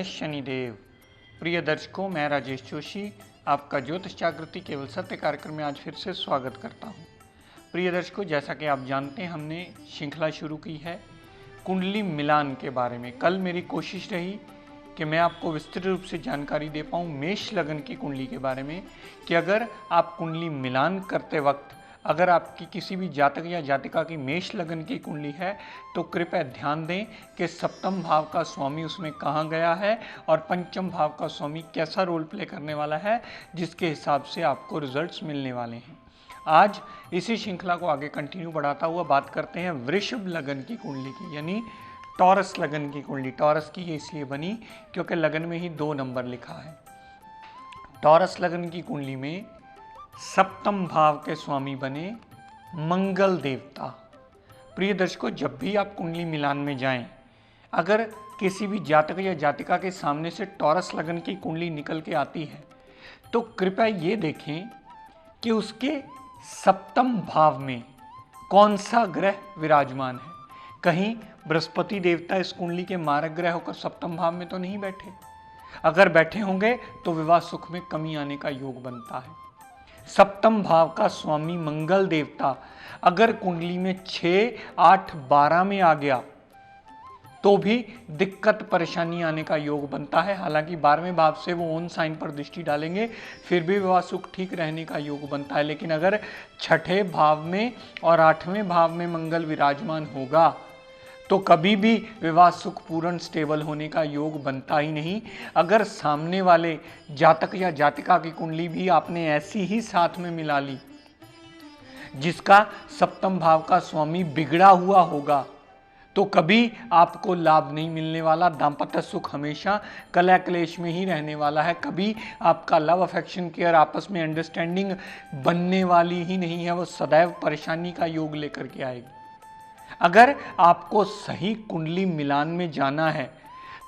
जय शनिदेव। प्रिय दर्शकों, मैं राजेश जोशी आपका ज्योतिष जागृति केवल सत्य कार्यक्रम में आज फिर से स्वागत करता हूं। प्रिय दर्शकों, जैसा कि आप जानते हैं, हमने श्रृंखला शुरू की है कुंडली मिलान के बारे में। कल मेरी कोशिश रही कि मैं आपको विस्तृत रूप से जानकारी दे पाऊँ मेष लगन की कुंडली के बारे में, कि अगर आप कुंडली मिलान करते वक्त अगर आपकी किसी भी जातक या जातिका की मेष लगन की कुंडली है तो कृपया ध्यान दें कि सप्तम भाव का स्वामी उसमें कहाँ गया है और पंचम भाव का स्वामी कैसा रोल प्ले करने वाला है, जिसके हिसाब से आपको रिजल्ट्स मिलने वाले हैं। आज इसी श्रृंखला को आगे कंटिन्यू बढ़ाता हुआ बात करते हैं वृषभ लगन की कुंडली की, यानी टॉरस लगन की कुंडली। टॉरस की ये इसलिए बनी क्योंकि लगन में ही 2 नंबर लिखा है। टॉरस लगन की कुंडली में सप्तम भाव के स्वामी बने मंगल देवता। प्रिय दर्शकों, जब भी आप कुंडली मिलान में जाएं, अगर किसी भी जातक या जातिका के सामने से टॉरस लगन की कुंडली निकल के आती है तो कृपया ये देखें कि उसके सप्तम भाव में कौन सा ग्रह विराजमान है। कहीं बृहस्पति देवता इस कुंडली के मारक ग्रह होकर सप्तम भाव में तो नहीं बैठे। अगर बैठे होंगे तो विवाह सुख में कमी आने का योग बनता है। सप्तम भाव का स्वामी मंगल देवता अगर कुंडली में 6, 8, 12 में आ गया तो भी दिक्कत परेशानी आने का योग बनता है। हालांकि 12वें भाव से वो ओन साइन पर दृष्टि डालेंगे, फिर भी विवाह सुख ठीक रहने का योग बनता है। लेकिन अगर 6ठे भाव में और 8वें भाव में मंगल विराजमान होगा तो कभी भी विवाह सुख पूर्ण स्टेबल होने का योग बनता ही नहीं। अगर सामने वाले जातक या जातिका की कुंडली भी आपने ऐसी ही साथ में मिला ली जिसका सप्तम भाव का स्वामी बिगड़ा हुआ होगा तो कभी आपको लाभ नहीं मिलने वाला। दाम्पत्य सुख हमेशा कलह क्लेश में ही रहने वाला है। कभी आपका लव अफेक्शन केयर आपस में अंडरस्टैंडिंग बनने वाली ही नहीं है, वो सदैव परेशानी का योग लेकर के आएगी। अगर आपको सही कुंडली मिलान में जाना है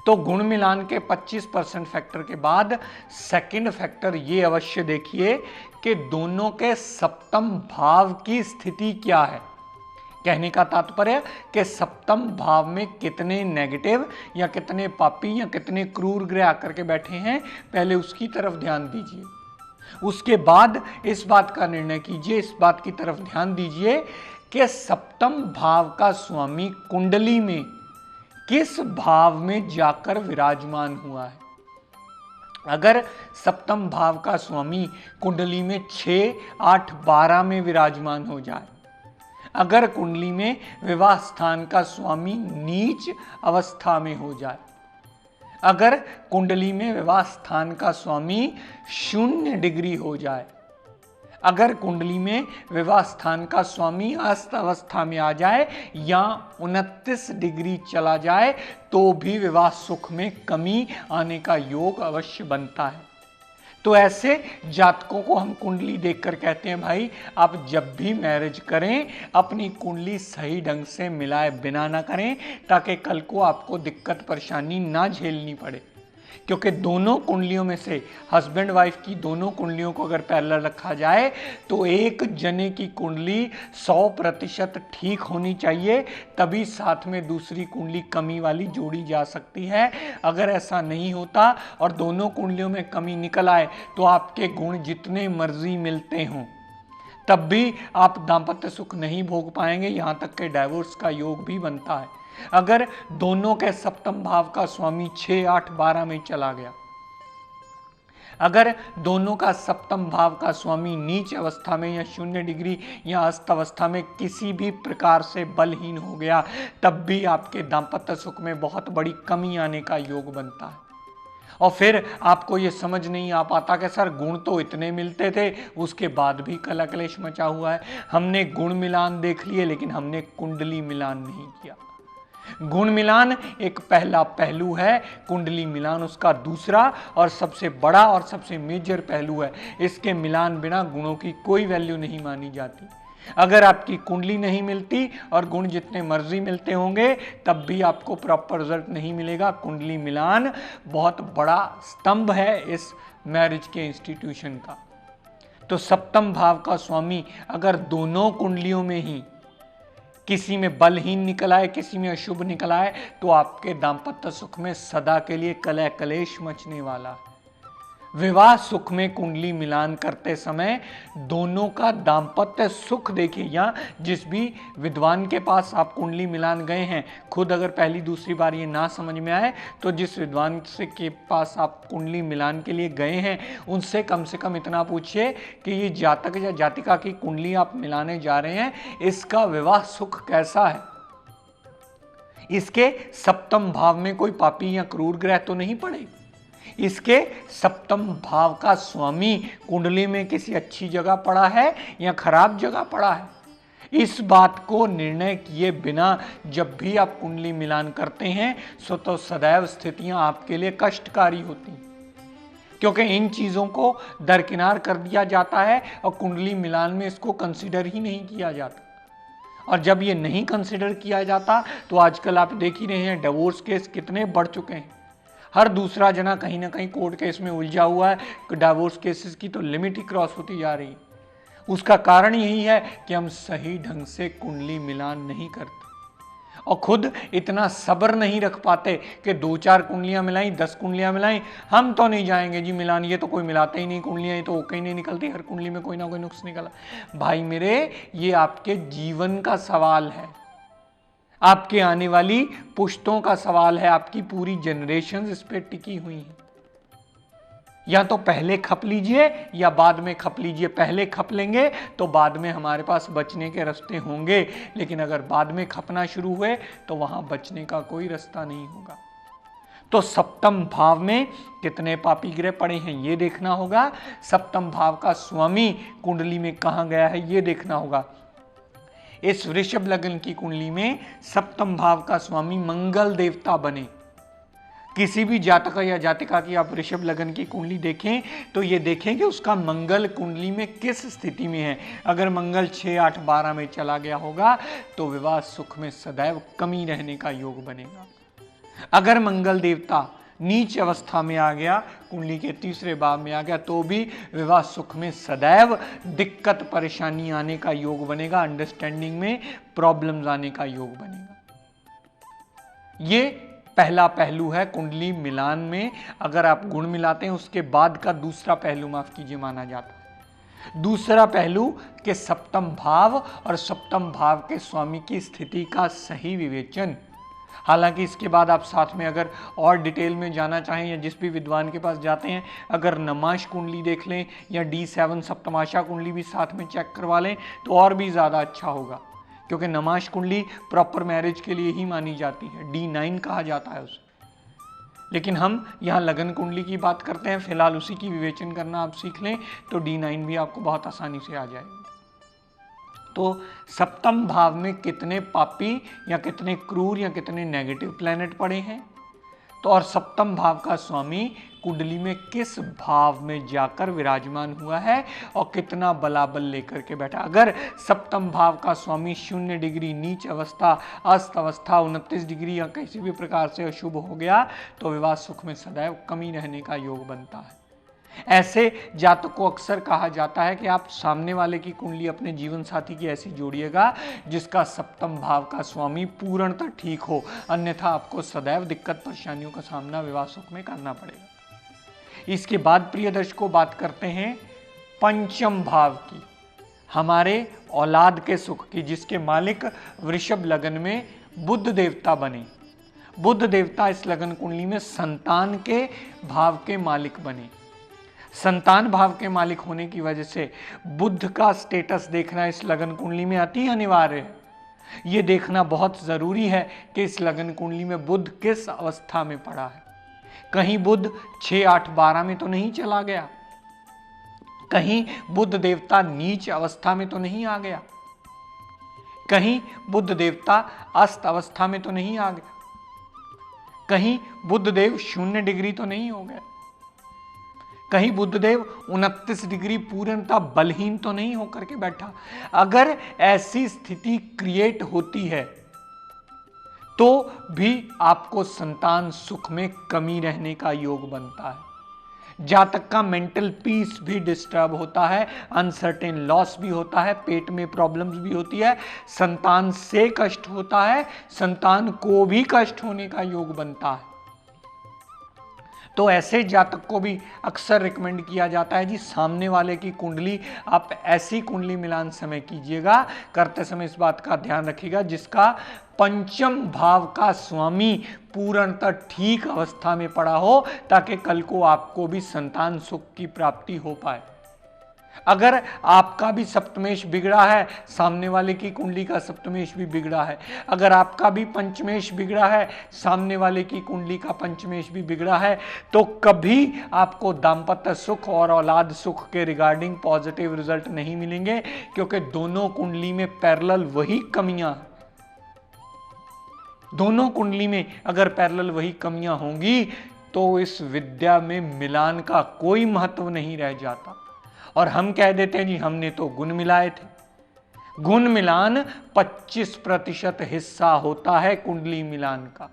तो गुण मिलान के 25% फैक्टर के बाद सेकंड फैक्टर ये अवश्य देखिए कि दोनों के सप्तम भाव की स्थिति क्या है। कहने का तात्पर्य कि सप्तम भाव में कितने नेगेटिव या कितने पापी या कितने क्रूर ग्रह आकर के बैठे हैं, पहले उसकी तरफ ध्यान दीजिए। उसके बाद इस बात का निर्णय कीजिए, इस बात की तरफ ध्यान दीजिए कि सप्तम भाव का स्वामी कुंडली में किस भाव में जाकर विराजमान हुआ है। अगर सप्तम भाव का स्वामी कुंडली में 6, 8, 12 में विराजमान हो जाए, अगर कुंडली में विवाह स्थान का स्वामी नीच अवस्था में हो जाए, अगर कुंडली में विवाह स्थान का स्वामी 0 डिग्री हो जाए, अगर कुंडली में विवाह स्थान का स्वामी अस्त अवस्था में आ जाए या 29 डिग्री चला जाए तो भी विवाह सुख में कमी आने का योग अवश्य बनता है। तो ऐसे जातकों को हम कुंडली देखकर कहते हैं, भाई आप जब भी मैरिज करें अपनी कुंडली सही ढंग से मिलाए बिना ना करें, ताकि कल को आपको दिक्कत परेशानी ना झेलनी पड़े। क्योंकि दोनों कुंडलियों में से हस्बैंड वाइफ की दोनों कुंडलियों को अगर पैरेलल रखा जाए तो एक जने की कुंडली 100% ठीक होनी चाहिए, तभी साथ में दूसरी कुंडली कमी वाली जोड़ी जा सकती है। अगर ऐसा नहीं होता और दोनों कुंडलियों में कमी निकल आए तो आपके गुण जितने मर्जी मिलते हों तब भी आप दाम्पत्य सुख नहीं भोग पाएंगे, यहाँ तक के डाइवोर्स का योग भी बनता है। अगर दोनों के सप्तम भाव का स्वामी 6, 8, 12 में चला गया, अगर दोनों का सप्तम भाव का स्वामी नीच अवस्था में या 0 डिग्री या अस्त अवस्था में किसी भी प्रकार से बलहीन हो गया, तब भी आपके दाम्पत्य सुख में बहुत बड़ी कमी आने का योग बनता है। और फिर आपको ये समझ नहीं आ पाता कि सर गुण तो इतने मिलते थे, उसके बाद भी कलह क्लेश मचा हुआ है। हमने गुण मिलान देख लिए लेकिन हमने कुंडली मिलान नहीं किया। गुण मिलान एक पहला पहलू है, कुंडली मिलान उसका दूसरा और सबसे बड़ा और सबसे मेजर पहलू है। इसके मिलान बिना गुणों की कोई वैल्यू नहीं मानी जाती। अगर आपकी कुंडली नहीं मिलती और गुण जितने मर्जी मिलते होंगे तब भी आपको प्रॉपर रिजल्ट नहीं मिलेगा। कुंडली मिलान बहुत बड़ा स्तंभ है इस मैरिज के इंस्टीट्यूशन का। तो सप्तम भाव का स्वामी अगर दोनों कुंडलियों में ही किसी में बलहीन निकल आए, किसी में अशुभ निकल आए, तो आपके दाम्पत्य सुख में सदा के लिए कलह कलेश मचने वाला है। विवाह सुख में कुंडली मिलान करते समय दोनों का दाम्पत्य सुख देखिए, या जिस भी विद्वान के पास आप कुंडली मिलान गए हैं, खुद अगर पहली दूसरी बार ये ना समझ में आए तो जिस विद्वान से के पास आप कुंडली मिलान के लिए गए हैं उनसे कम से कम इतना पूछिए कि ये जातक या जातिका की कुंडली आप मिलाने जा रहे हैं, इसका विवाह सुख कैसा है, इसके सप्तम भाव में कोई पापी या क्रूर ग्रह तो नहीं पड़े, इसके सप्तम भाव का स्वामी कुंडली में किसी अच्छी जगह पड़ा है या खराब जगह पड़ा है। इस बात को निर्णय किए बिना जब भी आप कुंडली मिलान करते हैं तो सदैव स्थितियां आपके लिए कष्टकारी होती हैं, क्योंकि इन चीजों को दरकिनार कर दिया जाता है और कुंडली मिलान में इसको कंसीडर ही नहीं किया जाता। और जब ये नहीं कंसीडर किया जाता तो आजकल आप देख ही रहे हैं डिवोर्स केस कितने बढ़ चुके हैं। हर दूसरा जना कहीं ना कहीं कोर्ट केस में उलझा हुआ है, डिवोर्स केसेस की तो लिमिट ही क्रॉस होती जा रही है। उसका कारण यही है कि हम सही ढंग से कुंडली मिलान नहीं करते और खुद इतना सब्र नहीं रख पाते कि 2-4 कुंडलियां मिलाई, 10 कुंडलियां मिलाई, हम तो नहीं जाएंगे जी मिलान, ये तो कोई मिलाते ही नहीं कुंडलियां, ये तो ओके ही नहीं निकलती, हर कुंडली में कोई ना कोई नुक्स निकला। भाई मेरे, ये आपके जीवन का सवाल है, आपके आने वाली पुश्तों का सवाल है, आपकी पूरी जनरेशन इस पे टिकी हुई है। या तो पहले खप लीजिए या बाद में खप लीजिए। पहले खप लेंगे तो बाद में हमारे पास बचने के रास्ते होंगे, लेकिन अगर बाद में खपना शुरू हुए तो वहां बचने का कोई रास्ता नहीं होगा। तो सप्तम भाव में कितने पापी ग्रह पड़े हैं ये देखना होगा। सप्तम भाव का स्वामी कुंडली में कहां गया है ये देखना होगा। इस वृषभ लग्न की कुंडली में सप्तम भाव का स्वामी मंगल देवता बने। किसी भी जातक या जातिका की आप वृषभ लग्न की कुंडली देखें तो ये देखें कि उसका मंगल कुंडली में किस स्थिति में है। अगर मंगल 6, 8, 12 में चला गया होगा तो विवाह सुख में सदैव कमी रहने का योग बनेगा। अगर मंगल देवता नीच अवस्था में आ गया, कुंडली के तीसरे भाव में आ गया, तो भी विवाह सुख में सदैव दिक्कत परेशानी आने का योग बनेगा, अंडरस्टैंडिंग में प्रॉब्लम्स आने का योग बनेगा। ये पहला पहलू है कुंडली मिलान में। अगर आप गुण मिलाते हैं उसके बाद का दूसरा पहलू, माफ कीजिए, माना जाता है। दूसरा पहलू के सप्तम भाव और सप्तम भाव के स्वामी की स्थिति का सही विवेचन। हालांकि इसके बाद आप साथ में अगर और डिटेल में जाना चाहें या जिस भी विद्वान के पास जाते हैं, अगर नमाश कुंडली देख लें या D7 सप्तमाशा कुंडली भी साथ में चेक करवा लें तो और भी ज़्यादा अच्छा होगा, क्योंकि नमाश कुंडली प्रॉपर मैरिज के लिए ही मानी जाती है, D9 कहा जाता है उसे। लेकिन हम यहाँ लगन कुंडली की बात करते हैं, फिलहाल उसी की विवेचन करना आप सीख लें तो D9 भी आपको बहुत आसानी से आ जाएगी। तो सप्तम भाव में कितने पापी या कितने क्रूर या कितने नेगेटिव प्लैनेट पड़े हैं, तो और सप्तम भाव का स्वामी कुंडली में किस भाव में जाकर विराजमान हुआ है और कितना बलाबल लेकर के बैठा। अगर सप्तम भाव का स्वामी 0 डिग्री नीच अवस्था, अस्त अवस्था, 29 डिग्री या किसी भी प्रकार से अशुभ हो गया तो विवाह सुख में सदैव कमी रहने का योग बनता है। ऐसे जातक को अक्सर कहा जाता है कि आप सामने वाले की कुंडली अपने जीवन साथी की ऐसी जोड़िएगा जिसका सप्तम भाव का स्वामी पूर्णतः ठीक हो, अन्यथा आपको सदैव दिक्कत परेशानियों का सामना विवाह सुख में करना पड़ेगा। इसके बाद प्रिय दर्शकों बात करते हैं पंचम भाव की, हमारे औलाद के सुख की, जिसके मालिक वृषभ लगन में बुध देवता बने। बुध देवता इस लगन कुंडली में संतान के भाव के मालिक बने। संतान भाव के मालिक होने की वजह से बुध का स्टेटस देखना इस लगन कुंडली में अति अनिवार्य है। यह देखना बहुत जरूरी है कि इस लगन कुंडली में बुध किस अवस्था में पड़ा है। कहीं बुध 6, 8, 12 में तो नहीं चला गया, कहीं बुध देवता नीच अवस्था में तो नहीं आ गया, कहीं बुध देवता अस्त अवस्था में तो नहीं आ गया, कहीं बुधदेव 0 डिग्री तो नहीं हो गया, कहीं बुधदेव 29 डिग्री पूर्णतः बलहीन तो नहीं होकर के बैठा। अगर ऐसी स्थिति क्रिएट होती है तो भी आपको संतान सुख में कमी रहने का योग बनता है। जातक का मेंटल पीस भी डिस्टर्ब होता है, अनसर्टेन लॉस भी होता है, पेट में प्रॉब्लम्स भी होती है, संतान से कष्ट होता है, संतान को भी कष्ट होने का योग बनता है। तो ऐसे जातक को भी अक्सर रिकमेंड किया जाता है जी, सामने वाले की कुंडली, आप ऐसी कुंडली मिलान समय कीजिएगा, करते समय इस बात का ध्यान रखिएगा जिसका पंचम भाव का स्वामी पूर्णतः ठीक अवस्था में पड़ा हो, ताकि कल को आपको भी संतान सुख की प्राप्ति हो पाए। अगर आपका भी सप्तमेश बिगड़ा है, सामने वाले की कुंडली का सप्तमेश भी बिगड़ा है, अगर आपका भी पंचमेश बिगड़ा है, सामने वाले की कुंडली का पंचमेश भी बिगड़ा है, तो कभी आपको दाम्पत्य सुख और औलाद सुख के रिगार्डिंग पॉजिटिव रिजल्ट नहीं मिलेंगे, क्योंकि दोनों कुंडली में पैरेलल वही कमियां हैं। दोनों कुंडली में अगर पैरेलल वही कमियां होंगी तो इस विद्या में मिलान का कोई महत्व नहीं रह जाता। और हम कह देते हैं जी हमने तो गुण मिलाए थे। गुण मिलान 25% हिस्सा होता है कुंडली मिलान का।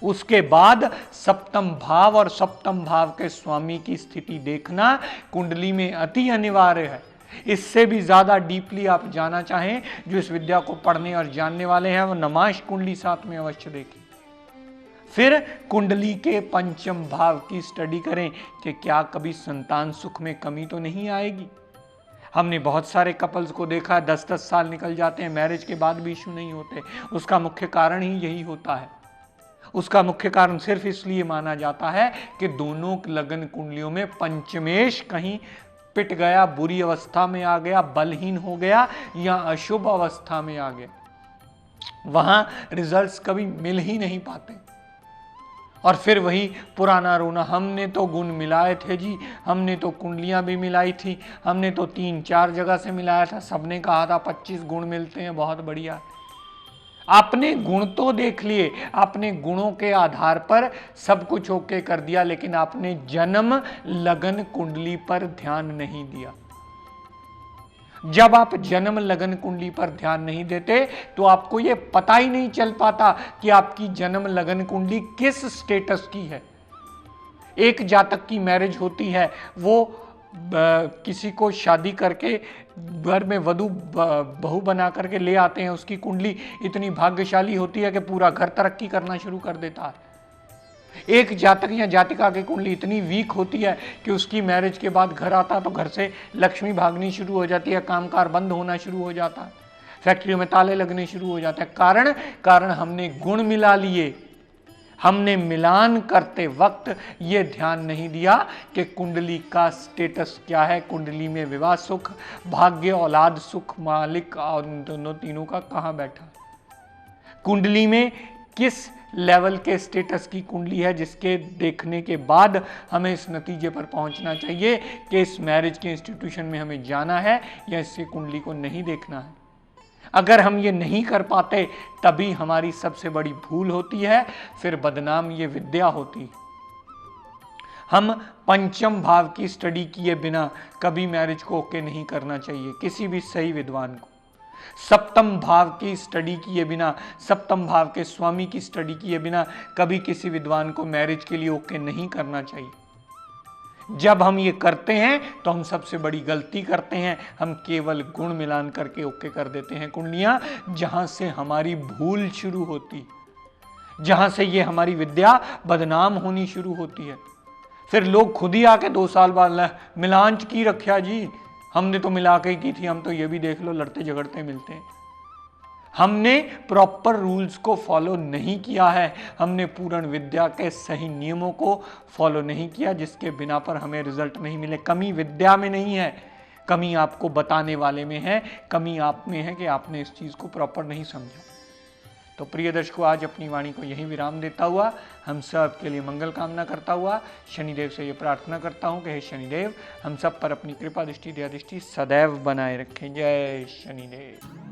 उसके बाद सप्तम भाव और सप्तम भाव के स्वामी की स्थिति देखना कुंडली में अति अनिवार्य है। इससे भी ज्यादा डीपली आप जाना चाहें, जो इस विद्या को पढ़ने और जानने वाले हैं, वो नमाश कुंडली साथ में अवश्य देखें। फिर कुंडली के पंचम भाव की स्टडी करें कि क्या कभी संतान सुख में कमी तो नहीं आएगी। हमने बहुत सारे कपल्स को देखा है, 10-10 साल निकल जाते हैं, मैरिज के बाद भी इशू नहीं होते। उसका मुख्य कारण ही यही होता है। उसका मुख्य कारण सिर्फ इसलिए माना जाता है कि दोनों लगन कुंडलियों में पंचमेश कहीं पिट गया, बुरी अवस्था में आ गया, बलहीन हो गया या अशुभ अवस्था में आ गया। वहां रिजल्ट्स कभी मिल ही नहीं पाते। और फिर वही पुराना रोना, हमने तो गुण मिलाए थे जी, हमने तो कुंडलियां भी मिलाई थी, हमने तो 3-4 जगह से मिलाया था, सबने कहा था 25 गुण मिलते हैं, बहुत बढ़िया। आपने गुण तो देख लिए, आपने गुणों के आधार पर सब कुछ ओके कर दिया, लेकिन आपने जन्म लगन कुंडली पर ध्यान नहीं दिया। जब आप जन्म लगन कुंडली पर ध्यान नहीं देते तो आपको यह पता ही नहीं चल पाता कि आपकी जन्म लगन कुंडली किस स्टेटस की है। एक जातक की मैरिज होती है, वो किसी को शादी करके घर में वधू बहू बना करके ले आते हैं, उसकी कुंडली इतनी भाग्यशाली होती है कि पूरा घर तरक्की करना शुरू कर देता है। एक जातक या जातिका की कुंडली इतनी वीक होती है कि उसकी मैरिज के बाद घर आता तो घर से लक्ष्मी भागनी शुरू हो जाती है, कामकाज बंद होना शुरू हो जाता है, फैक्ट्रियों में ताले लगने शुरू हो जाते हैं। कारण हमने गुण मिला लिए। हमने मिलान करते वक्त ये ध्यान नहीं दिया कि कुंडली का स्टेटस क्या है, कुंडली में विवाह सुख, भाग्य, औलाद सुख, मालिक और दोनों तीनों का कहां बैठा, कुंडली में किस लेवल के स्टेटस की कुंडली है, जिसके देखने के बाद हमें इस नतीजे पर पहुंचना चाहिए कि इस मैरिज के इंस्टीट्यूशन में हमें जाना है या इससे कुंडली को नहीं देखना है। अगर हम ये नहीं कर पाते तभी हमारी सबसे बड़ी भूल होती है, फिर बदनाम ये विद्या होती है। हम पंचम भाव की स्टडी किए बिना कभी मैरिज को ओके नहीं करना चाहिए किसी भी सही विद्वान को। सप्तम भाव की स्टडी किए बिना, सप्तम भाव के स्वामी की स्टडी किए बिना कभी किसी विद्वान को मैरिज के लिए ओके नहीं करना चाहिए। जब हम ये करते हैं तो हम सबसे बड़ी गलती करते हैं, हम केवल गुण मिलान करके ओके कर देते हैं कुंडलियां, जहां से हमारी भूल शुरू होती, जहां से ये हमारी विद्या बदनाम होनी शुरू होती है। फिर लोग खुद ही आके 2 साल बाद मिलांच की रखा जी, हमने तो मिला के की थी, हम तो ये भी देख लो लड़ते झगड़ते मिलते हैं। हमने प्रॉपर रूल्स को फॉलो नहीं किया है, हमने पूर्ण विद्या के सही नियमों को फॉलो नहीं किया, जिसके बिना पर हमें रिजल्ट नहीं मिले। कमी विद्या में नहीं है, कमी आपको बताने वाले में है, कमी आप में है कि आपने इस चीज को प्रॉपर नहीं समझा। तो प्रिय दर्शकों, आज अपनी वाणी को यहीं विराम देता हुआ हम सब के लिए मंगल कामना करता हुआ शनिदेव से ये प्रार्थना करता हूँ कि हे शनिदेव हम सब पर अपनी कृपा दृष्टि दया दृष्टि सदैव बनाए रखें। जय शनिदेव।